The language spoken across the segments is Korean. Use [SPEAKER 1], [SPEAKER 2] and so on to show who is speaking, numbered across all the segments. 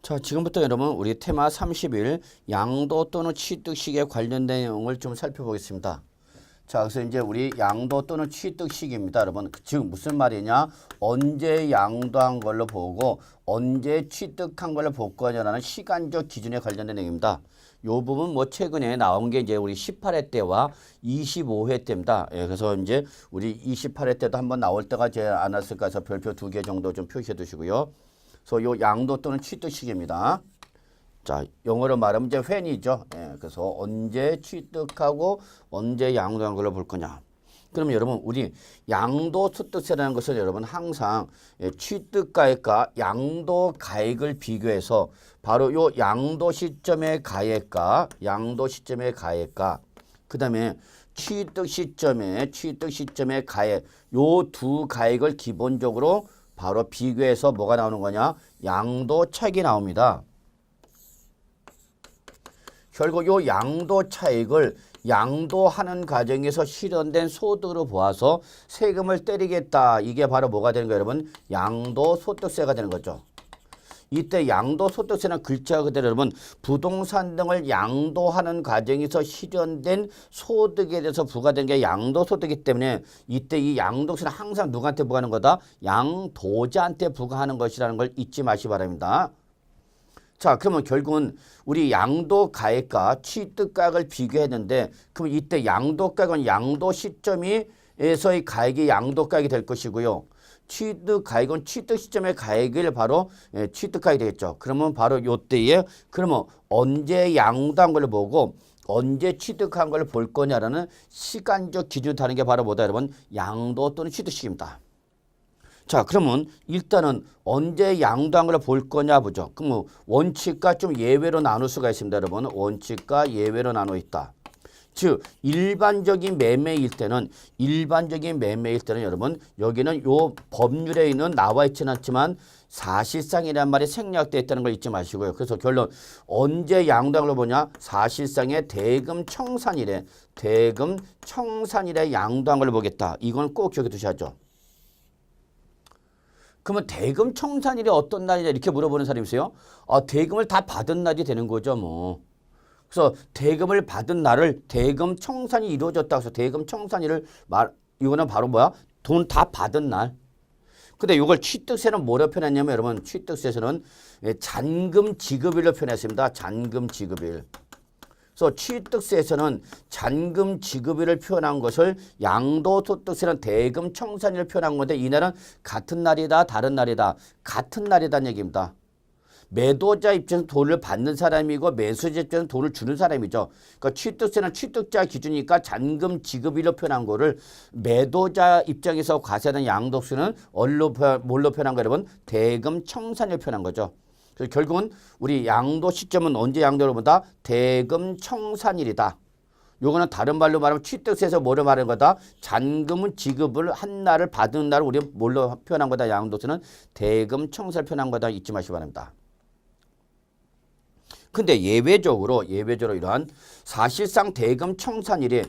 [SPEAKER 1] 자, 지금부터 여러분 우리 테마 30일 양도 또는 취득식에 관련된 내용을 좀 살펴보겠습니다. 자, 그래서 이제 우리 양도 또는 취득식입니다. 여러분, 즉 무슨 말이냐? 언제 양도한 걸로 보고 언제 취득한 걸로 볼 거냐라는 시간적 기준에 관련된 내용입니다. 요 부분 뭐 최근에 나온 게 이제 우리 18회 때와 25회 때입니다. 예, 그래서 이제 우리 28회 때도 한번 나올 때가 제 안 왔을까 해서 별표 2개 정도 좀 표시해 두시고요. 그래서 요 양도 또는 취득식입니다. 자, 영어로 말하면 이제 when이죠. 예, 그래서 언제 취득하고 언제 양도한 걸로 볼 거냐. 그러면 여러분 우리 양도소득세라는 것은 여러분 항상 취득가액과 양도가액을 비교해서 바로 요 양도 시점의 가액과 그 다음에 취득 시점의 가액 요 두 가액을 기본적으로 바로 비교해서 뭐가 나오는 거냐? 양도 차익이 나옵니다. 결국 요 양도 차익을 양도하는 과정에서 실현된 소득으로 보아서 세금을 때리겠다. 이게 바로 뭐가 되는 거예요, 여러분? 양도소득세가 되는 거죠. 이때 양도소득세는 글자 그대로 여러분 부동산 등을 양도하는 과정에서 실현된 소득에 대해서 부과된 게 양도소득이기 때문에 이때 이 양도세는 항상 누구한테 부과하는 거다? 양도자한테 부과하는 것이라는 걸 잊지 마시기 바랍니다. 자, 그러면 결국은 우리 양도가액과 취득가액을 비교했는데 그럼 이때 양도가액은 양도 시점에서의 가액이 양도가액이 될 것이고요. 취득가액은 취득 시점의 가액을 바로 취득가액이 되겠죠. 그러면 바로 요때에 그러면 언제 양도한 걸 보고 언제 취득한 걸 볼 거냐라는 시간적 기준을 다는 게 바로 뭐다 여러분? 양도 또는 취득식입니다. 자, 그러면 일단은 언제 양도한 걸 볼 거냐 보죠. 그럼 원칙과 좀 예외로 나눌 수가 있습니다. 여러분 원칙과 예외로 나눠 있다. 즉 일반적인 매매일 때는 여러분 여기는 요 법률에 있는 나와 있지는 않지만 사실상이란 말이 생략되어 있다는 걸 잊지 마시고요. 그래서 결론 언제 양도한 걸 보냐? 사실상의 대금 청산일에 양도한 걸 보겠다. 이건 꼭 기억해 두셔야죠. 그러면 대금 청산일이 어떤 날이냐 이렇게 물어보는 사람이 있어요. 대금을 다 받은 날이 되는 거죠, 뭐. 그래서 대금을 받은 날을 대금 청산이 이루어졌다. 그래서 대금 청산일을 이거는 바로 뭐야? 돈 다 받은 날. 근데 이걸 취득세는 뭐로 표현했냐면 여러분 취득세에서는 잔금 지급일로 표현했습니다. 잔금 지급일. 그래서 취득세에서는 잔금 지급일을 표현한 것을 양도소득세는 대금 청산일을 표현한 건데 이날은 같은 날이다 다른 날이다 같은 날이다는 얘기입니다. 매도자 입장에서 돈을 받는 사람이고 매수자 입장에서 돈을 주는 사람이죠. 그러니까 취득세는 취득자 기준이니까 잔금 지급일로 표현한 거를 매도자 입장에서 과세하는 양도세는 뭘로 표현한 거 여러분? 대금 청산일로 표현한 거죠. 그래서 결국은 우리 양도 시점은 언제 양도를 본다? 대금 청산일이다. 요거는 다른 말로 말하면 취득세에서 뭐를 말하는 거다? 잔금은 지급을 한 날을 받은 날을 우리 뭘로 표현한 거다? 양도세는 대금 청산을 표현한 거다. 잊지 마시기 바랍니다. 근데 예외적으로 이러한 사실상 대금 청산일이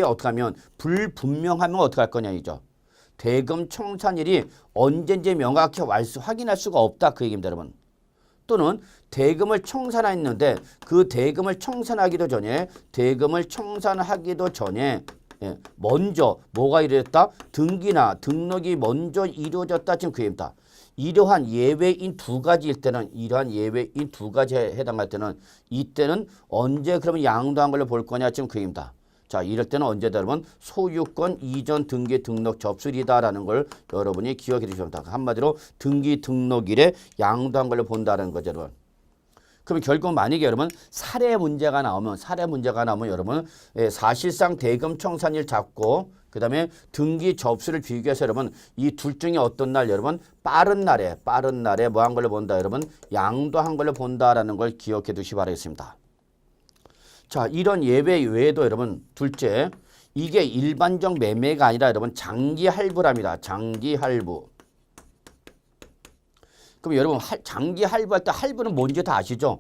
[SPEAKER 1] 어떻게 하면 불분명하면 어떻게 할 거냐이죠. 대금 청산일이 언제인지 명확히 확인할 수가 없다 그 얘기입니다, 여러분. 또는 대금을 청산했는데 그 대금을 청산하기도 전에 먼저 뭐가 이루어졌다? 등록이 먼저 이루어졌다 지금 그 얘기입니다. 이러한 예외인 두 가지일 때는 해당할 때는 이때는 언제 그러면 양도한 걸로 볼 거냐 지금 그 얘기입니다. 자, 이럴 때는 언제다 여러분? 소유권 이전 등기 등록 접수일이다라는 걸 여러분이 기억해 주시면 됩니다. 한마디로 등기 등록일에 양도한 걸로 본다는 거죠, 여러분. 그럼 결국 만약에 여러분 사례 문제가 나오면 여러분 사실상 대금 청산일 잡고 그 다음에 등기 접수를 비교해서 여러분 이 둘 중에 어떤 날 여러분 빠른 날에 뭐 한 걸로 본다 여러분 양도한 걸로 본다라는 걸 기억해 두시기 바라겠습니다. 자, 이런 예외 외에도 여러분 둘째 이게 일반적 매매가 아니라 여러분 장기 할부랍니다. 장기 할부. 그럼 여러분 장기 할부할 때 할부는 뭔지 다 아시죠?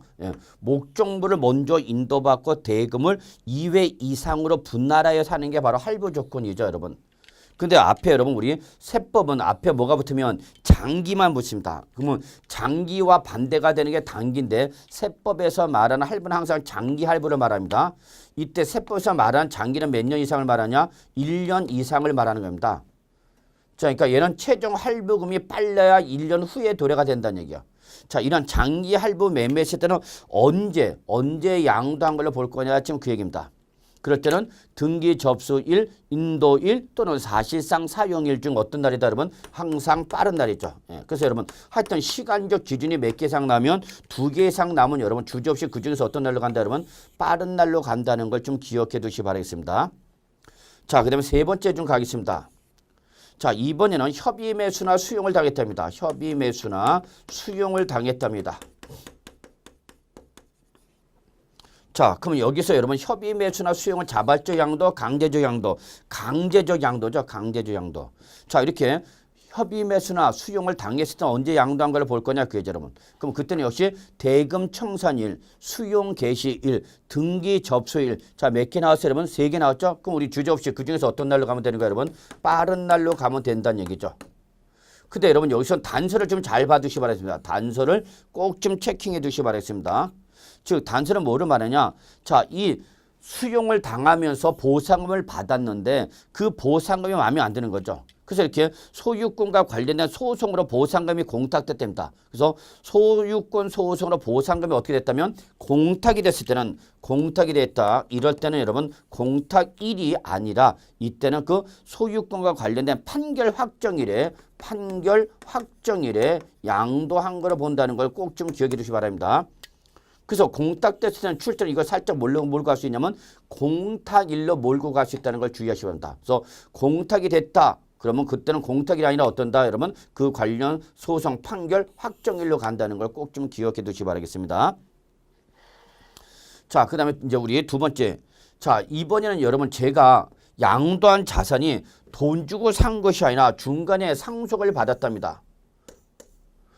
[SPEAKER 1] 목적물을 먼저 인도받고 대금을 2회 이상으로 분할하여 사는 게 바로 할부 조건이죠, 여러분. 근데 앞에 여러분 우리 세법은 앞에 뭐가 붙으면 장기만 붙습니다. 그러면 장기와 반대가 되는 게 단기인데 세법에서 말하는 할부는 항상 장기 할부를 말합니다. 이때 세법에서 말하는 장기는 몇 년 이상을 말하냐? 1년 이상을 말하는 겁니다. 자, 그러니까 얘는 최종 할부금이 빨라야 1년 후에 도래가 된다는 얘기야. 자, 이런 장기 할부 매매했을 때는 언제 양도한 걸로 볼 거냐 지금 그 얘기입니다. 그럴 때는 등기 접수일, 인도일 또는 사실상 사용일 중 어떤 날이다 여러분? 항상 빠른 날이죠. 예, 그래서 여러분 하여튼 시간적 기준이 몇 개 이상 나면 2개 이상 남은 여러분 주저없이 그중에서 어떤 날로 간다 여러분? 빠른 날로 간다는 걸 좀 기억해 두시기 바라겠습니다. 자, 그 다음에 세 번째 중 가겠습니다. 자, 이번에는 협의 매수나 수용을 당했답니다. 협의 매수나 수용을 당했답니다. 자, 그럼 여기서 여러분 협의 매수나 수용은 자발적 양도, 강제적 양도, 강제적 양도죠. 강제적 양도. 자, 이렇게 협의 매수나 수용을 당했을 때 언제 양도한 걸 볼 거냐 그게 여러분. 그럼 그때는 역시 대금 청산일, 수용 개시일, 등기 접수일. 자, 몇 개 나왔어요 여러분? 3개 나왔죠? 그럼 우리 주저없이 그중에서 어떤 날로 가면 되는 거예요 여러분? 빠른 날로 가면 된다는 얘기죠. 근데 여러분 여기서 단서를 좀 잘 봐두시기 바랍니다. 단서를 꼭 좀 체킹해 두시기 바랍니다. 즉 단서는 뭐를 말하냐? 자, 이 수용을 당하면서 보상금을 받았는데 그 보상금이 마음에 안 드는 거죠. 그래서 이렇게 소유권과 관련된 소송으로 보상금이 공탁됐답니다. 그래서 소유권 소송으로 보상금이 어떻게 됐다면 공탁이 됐을 때는 공탁이 됐다. 이럴 때는 여러분 공탁일이 아니라 이때는 그 소유권과 관련된 판결 확정일에 양도한 거로 본다는 걸 꼭 좀 기억해 두시기 바랍니다. 그래서 공탁됐을 때는 출전 이걸 살짝 몰고 갈 수 있냐면 공탁일로 몰고 갈 수 있다는 걸 주의하시기 바랍니다. 그래서 공탁이 됐다. 그러면 그때는 공탁이 아니라 어떤다 여러분? 그 관련 소송 판결 확정일로 간다는 걸 꼭 좀 기억해 두시기 바라겠습니다. 자, 그 다음에 이제 우리 두 번째. 자, 이번에는 여러분 제가 양도한 자산이 돈 주고 산 것이 아니라 중간에 상속을 받았답니다.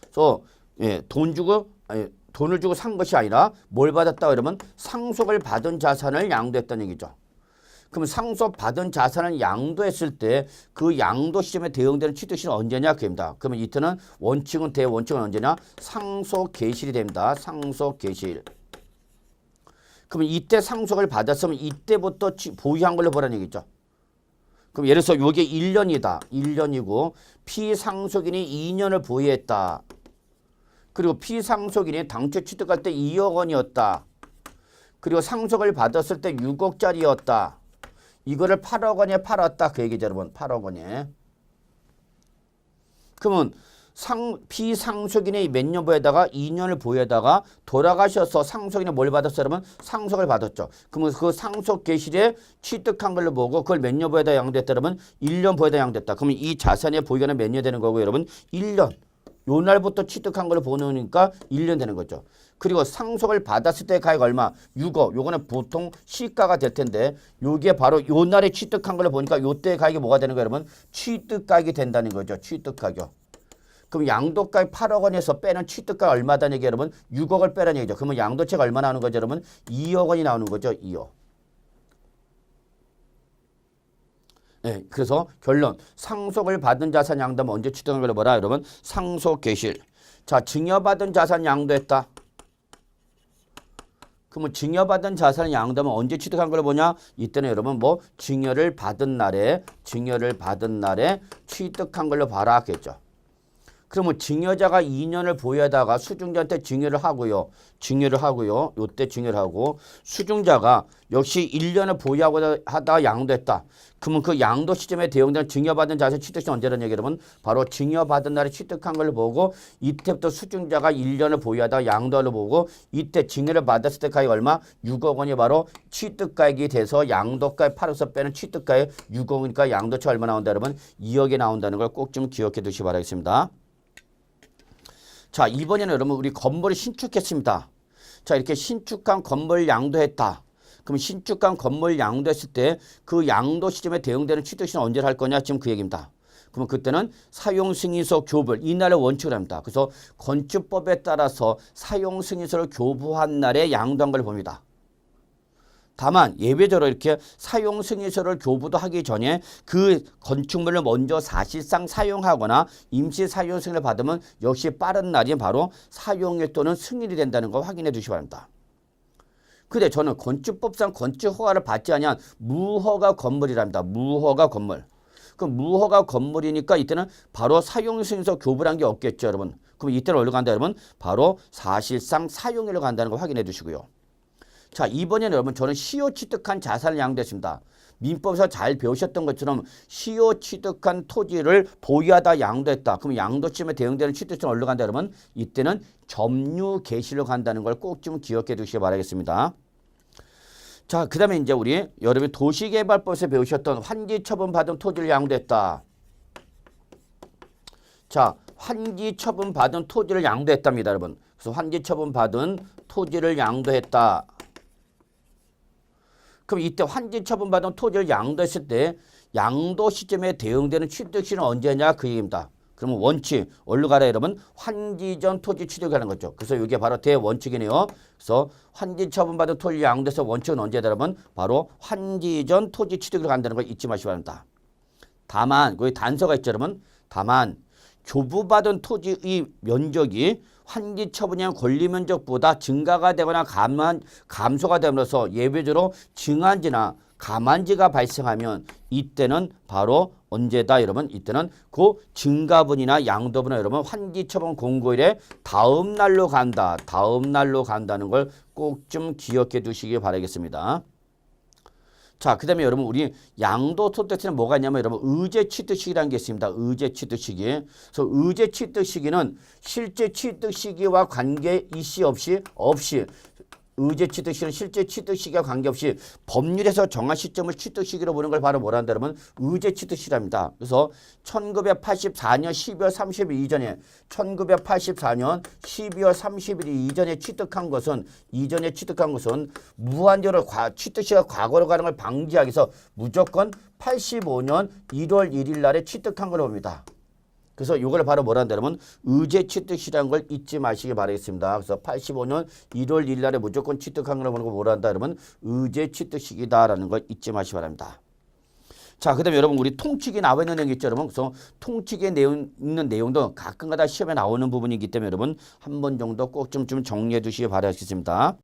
[SPEAKER 1] 그래서 예, 돈을 주고 산 것이 아니라 뭘 받았다 그러면 상속을 받은 자산을 양도했다는 얘기죠. 그럼 상속받은 자산을 양도했을 때 그 양도 시점에 대응되는 취득시는 언제냐 그입니다. 그러면 이때는 원칙은 대원칙은 언제냐? 상속 개시일이 됩니다. 상속 개시일. 그러면 이때 상속을 받았으면 이때부터 보유한 걸로 보라는 얘기죠. 그럼 예를 들어서 이게 1년이다. 1년이고 피상속인이 2년을 보유했다. 그리고 피상속인이 당초 취득할 때 2억 원이었다. 그리고 상속을 받았을 때 6억짜리였다. 이거를 8억 원에 팔았다. 그 얘기죠, 여러분. 8억 원에. 그러면 피상속인이 몇 년 보유하다가 2년을 보유하다가 돌아가셔서 상속인이 뭘 받았어요, 여러분? 상속을 받았죠. 그러면 그 상속 개시일에 취득한 걸로 보고 그걸 몇 년 보유하다 양도했다, 여러분? 1년 보유하다 양도했다. 그러면 이 자산의 보유가는 몇 년 되는 거고, 여러분? 1년. 요 날부터 취득한 걸 보니까 1년 되는 거죠. 그리고 상속을 받았을 때 가액 얼마? 6억. 요거는 보통 시가가 될 텐데 요게 바로 요 날에 취득한 걸 보니까 요때 가격이 뭐가 되는 거예요, 여러분? 취득가격이 된다는 거죠. 취득가격. 그럼 양도가액 8억 원에서 빼는 취득가 얼마다는 얘기 여러분? 6억을 빼라는 얘기죠. 그러면 양도체가 얼마 나오는 거죠, 여러분? 2억 원이 나오는 거죠. 2억. 네, 그래서 결론. 상속을 받은 자산 양도하면 언제 취득한 걸 뭐라 여러분? 상속 개시일. 자, 증여받은 자산 양도했다. 그러면 증여받은 자산을 양도하면 언제 취득한 걸 보냐? 이때는 여러분 뭐 증여를 받은 날에 취득한 걸로 봐라 하겠죠. 그러면 증여자가 2년을 보유하다가 수중자한테 증여를 하고요. 요때 증여를 하고 수중자가 역시 1년을 보유하다가 양도했다. 그러면 그 양도 시점에 대응되는 증여받은 자산 취득시 언제라는 얘기 여러분? 바로 증여받은 날에 취득한 걸 보고 이때부터 수중자가 1년을 보유하다가 양도를 보고 이때 증여를 받았을 때 가액 얼마? 6억 원이 바로 취득가액이 돼서 양도가액 8억에서 빼는 취득가액 6억이니까 양도차 얼마 나온다 여러분? 2억이 나온다는 걸 꼭 좀 기억해 두시기 바라겠습니다. 자, 이번에는 여러분 우리 건물을 신축했습니다. 자, 이렇게 신축한 건물 양도했다. 그럼 신축한 건물 양도했을 때 그 양도 시점에 대응되는 취득시는 언제 할 거냐? 지금 그 얘기입니다. 그러면 그때는 사용승인서 교부를 이날을 원칙으로 합니다. 그래서 건축법에 따라서 사용승인서를 교부한 날에 양도한 걸 봅니다. 다만 예외적으로 이렇게 사용 승인서를 교부도 하기 전에 그 건축물을 먼저 사실상 사용하거나 임시 사용 승인을 받으면 역시 빠른 날이 바로 사용일 또는 승인이 된다는 거 확인해 주시기 바랍니다. 근데 저는 건축법상 건축 허가를 받지 않은 무허가 건물이랍니다. 무허가 건물. 그럼 무허가 건물이니까 이때는 바로 사용 승인서 교부란 게 없겠죠, 여러분. 그럼 이때는 어디로 간다, 여러분? 바로 사실상 사용일로 간다는 거 확인해 주시고요. 자, 이번에는 여러분 저는 시효 취득한 자산을 양도했습니다. 민법에서 잘 배우셨던 것처럼 시효 취득한 토지를 보유하다 양도했다. 그럼 양도시험에 대응되는 취득세는 어디로 간다, 여러분? 이때는 점유 개시로 간다는 걸 꼭 좀 기억해 두시기 바라겠습니다. 자, 그 다음에 이제 우리 여러분이 도시개발법에서 배우셨던 환지 처분받은 토지를 양도했다. 자, 환지 처분받은 토지를 양도했답니다, 여러분. 그래서 환지 처분받은 토지를 양도했다. 그럼 이때 환지 처분받은 토지를 양도했을 때 양도 시점에 대응되는 취득시는 언제냐 그 얘기입니다. 그러면 원칙, 어디로 가라 여러분? 환지 전 토지 취득하는 거죠. 그래서 이게 바로 대원칙이네요. 그래서 환지 처분받은 토지 양도해서 원칙은 언제다 여러분? 바로 환지 전 토지 취득으로 간다는 걸 잊지 마시기 바랍니다. 다만, 거기 단서가 있죠 여러분? 다만 교부받은 토지의 면적이 환지 처분형 권리 면적보다 증가가 되거나 감소가 됨으로써 예외적으로 증한지나 감한지가 발생하면 이때는 바로 언제다 여러분? 이때는 그 증가분이나 양도분은 여러분 환지 처분 공고일에 다음 날로 간다. 다음 날로 간다는 걸 꼭 좀 기억해 두시기 바라겠습니다. 자, 그 다음에 여러분 우리 양도 토지는 뭐가 있냐면 여러분 의제 취득 시기라는 게 있습니다. 의제 취득 시기. 그래서 의제 취득 시기는 실제 취득 시기와 관계 이시 없이 의제 취득 시기는 실제 취득 시기와 관계없이 법률에서 정한 시점을 취득 시기로 보는 걸 바로 뭐라 한다 여러분? 의제 취득 시기랍니다. 그래서 1984년 12월 30일 이전에 1984년 12월 30일 이전에 취득한 것은 무한대로 취득 시기가 과거로 가는 걸 방지하기 위해서 무조건 85년 1월 1일 날에 취득한 걸 봅니다. 그래서 이걸 바로 뭐라 한다 여러분? 의제 취득시라는 걸 잊지 마시기 바라겠습니다. 그래서 85년 1월 1일 날에 무조건 취득한 걸 보는 거 뭐라 한다 여러분? 의제 취득시기다라는 걸 잊지 마시기 바랍니다. 자, 그 다음에 여러분 우리 통칙이 나와 있는 내용 있죠 여러분? 그래서 통칙에 있는 내용도 가끔가다 시험에 나오는 부분이기 때문에 여러분 한 번 정도 꼭 좀 정리해 두시기 바라겠습니다.